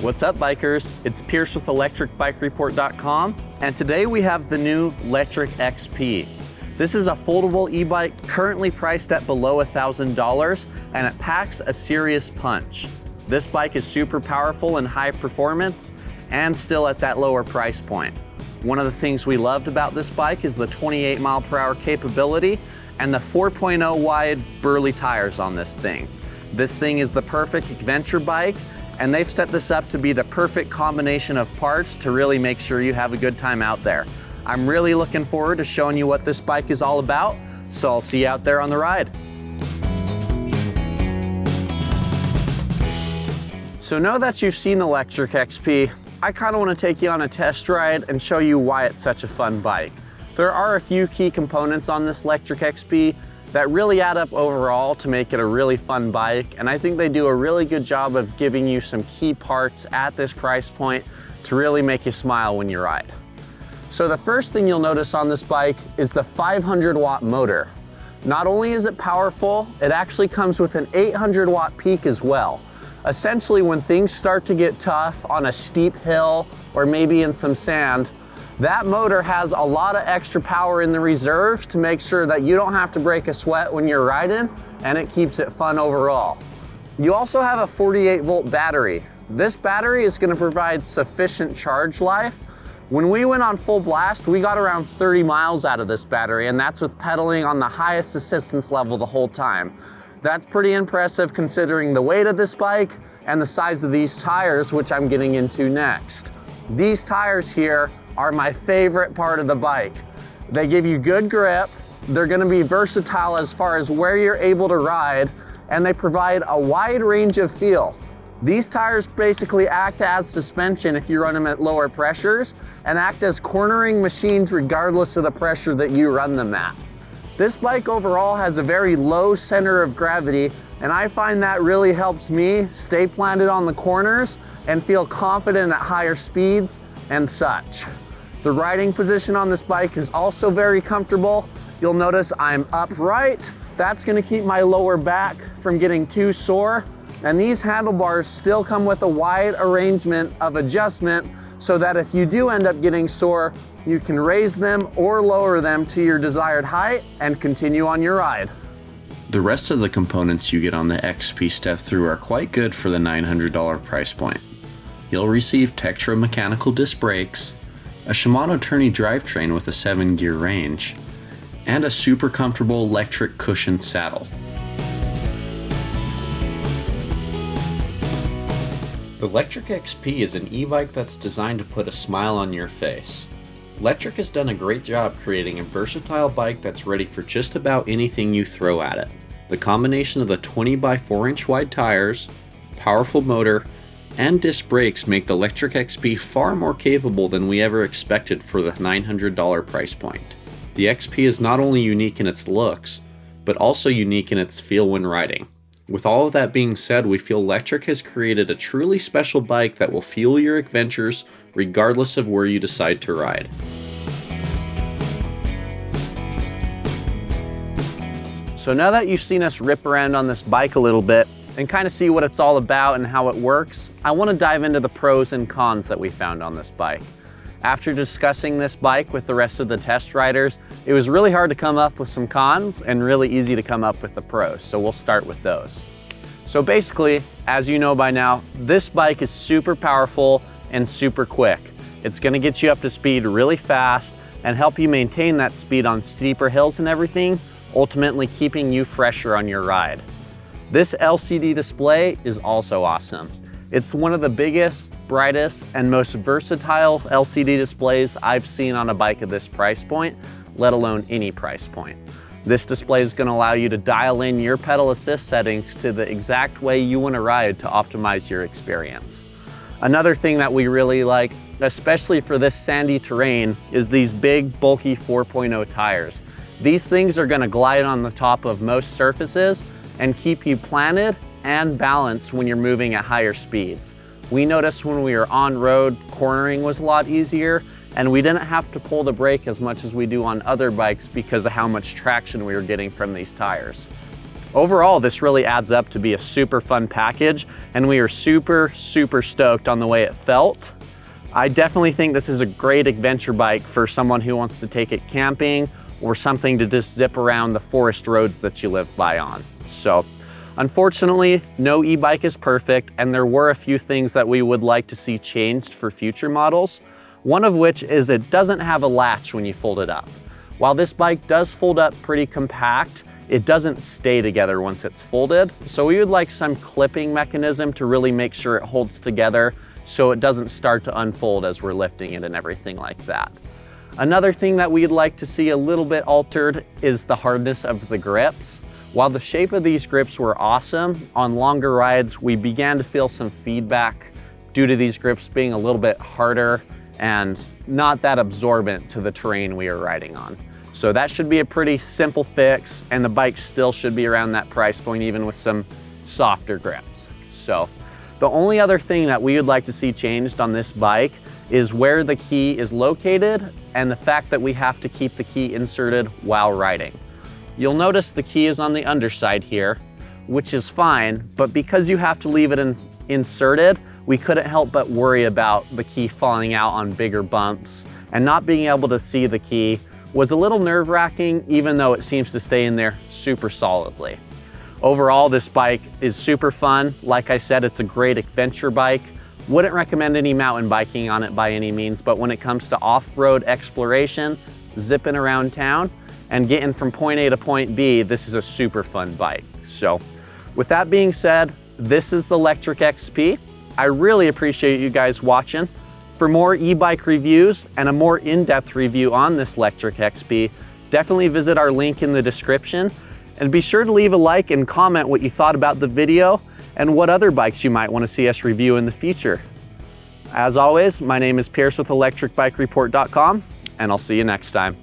What's up, bikers? It's Pierce with electricbikereport.com, and today we have the new Lectric XP. This is a foldable e-bike currently priced at below $1,000, and it packs a serious punch. This bike is super powerful and high performance, and still at that lower price point. One of the things we loved about this bike is the 28 mile per hour capability and the 4.0 wide burly tires on this thing. This thing is the perfect adventure bike, and they've set this up to be the perfect combination of parts to really make sure you have a good time out there. I'm really looking forward to showing you what this bike is all about, so I'll see you out there on the ride. So now that you've seen the Lectric XP, I kind of want to take you on a test ride and show you why it's such a fun bike. There are a few key components on this Lectric XP that really add up overall to make it a really fun bike, and I think they do a really good job of giving you some key parts at this price point to really make you smile when you ride. So the first thing you'll notice on this bike is the 500 watt motor. Not only is it powerful, it actually comes with an 800 watt peak as well. Essentially, when things start to get tough on a steep hill or maybe in some sand, that motor has a lot of extra power in the reserves to make sure that you don't have to break a sweat when you're riding, and it keeps it fun overall. You also have a 48 volt battery. This battery is going to provide sufficient charge life. When we went on full blast, we got around 30 miles out of this battery, and that's with pedaling on the highest assistance level the whole time. That's pretty impressive considering the weight of this bike and the size of these tires, which I'm getting into next. These tires here are my favorite part of the bike. They give you good grip, they're gonna be versatile as far as where you're able to ride, and they provide a wide range of feel. These tires basically act as suspension if you run them at lower pressures, and act as cornering machines regardless of the pressure that you run them at. This bike overall has a very low center of gravity, and I find that really helps me stay planted on the corners and feel confident at higher speeds and such. The riding position on this bike is also very comfortable. You'll notice I'm upright. That's gonna keep my lower back from getting too sore. And these handlebars still come with a wide arrangement of adjustment so that if you do end up getting sore, you can raise them or lower them to your desired height and continue on your ride. The rest of the components you get on the XP step through are quite good for the $900 price point. You'll receive Tetra mechanical disc brakes, a Shimano Tourney drivetrain with a 7-gear range, and a super comfortable electric cushioned saddle. The Lectric XP is an e-bike that's designed to put a smile on your face. Lectric has done a great job creating a versatile bike that's ready for just about anything you throw at it. The combination of the 20 by 4 inch wide tires, powerful motor, and disc brakes make the Lectric XP far more capable than we ever expected for the $900 price point. The XP is not only unique in its looks, but also unique in its feel when riding. With all of that being said, we feel Lectric has created a truly special bike that will fuel your adventures regardless of where you decide to ride. So now that you've seen us rip around on this bike a little bit and kind of see what it's all about and how it works, I want to dive into the pros and cons that we found on this bike. After discussing this bike with the rest of the test riders, it was really hard to come up with some cons and really easy to come up with the pros, so we'll start with those. So basically, as you know by now, this bike is super powerful and super quick. It's going to get you up to speed really fast and help you maintain that speed on steeper hills and everything, ultimately keeping you fresher on your ride. This LCD display is also awesome. It's one of the biggest, brightest, and most versatile LCD displays I've seen on a bike at this price point, let alone any price point. This display is going to allow you to dial in your pedal assist settings to the exact way you want to ride to optimize your experience. Another thing that we really like, especially for this sandy terrain, is these big, bulky 4.0 tires. These things are going to glide on the top of most surfaces and keep you planted and balanced when you're moving at higher speeds. We noticed when we were on road, cornering was a lot easier, and we didn't have to pull the brake as much as we do on other bikes because of how much traction we were getting from these tires. Overall, this really adds up to be a super fun package, and we are super stoked on the way it felt. I definitely think this is a great adventure bike for someone who wants to take it camping or something to just zip around the forest roads that you live by on. So unfortunately, no e-bike is perfect, and there were a few things that we would like to see changed for future models. One of which is it doesn't have a latch when you fold it up. While this bike does fold up pretty compact, it doesn't stay together once it's folded. So we would like some clipping mechanism to really make sure it holds together so it doesn't start to unfold as we're lifting it and everything like that. Another thing that we'd like to see a little bit altered is the hardness of the grips. While the shape of these grips were awesome, on longer rides we began to feel some feedback due to these grips being a little bit harder and not that absorbent to the terrain we are riding on. So that should be a pretty simple fix, and the bike still should be around that price point even with some softer grips. So the only other thing that we would like to see changed on this bike is where the key is located and the fact that we have to keep the key inserted while riding. You'll notice the key is on the underside here, which is fine, but because you have to leave it inserted, we couldn't help but worry about the key falling out on bigger bumps, and not being able to see the key was a little nerve-wracking, even though it seems to stay in there super solidly. Overall, this bike is super fun. Like I said, it's a great adventure bike. Wouldn't recommend any mountain biking on it by any means, but when it comes to off-road exploration, zipping around town, and getting from point A to point B, this is a super fun bike. So with that being said, this is the Lectric XP. I really appreciate you guys watching. For more e-bike reviews and a more in-depth review on this Lectric XP, definitely visit our link in the description, and be sure to leave a like and comment what you thought about the video and what other bikes you might want to see us review in the future. As always, my name is Pierce with electricbikereport.com, and I'll see you next time.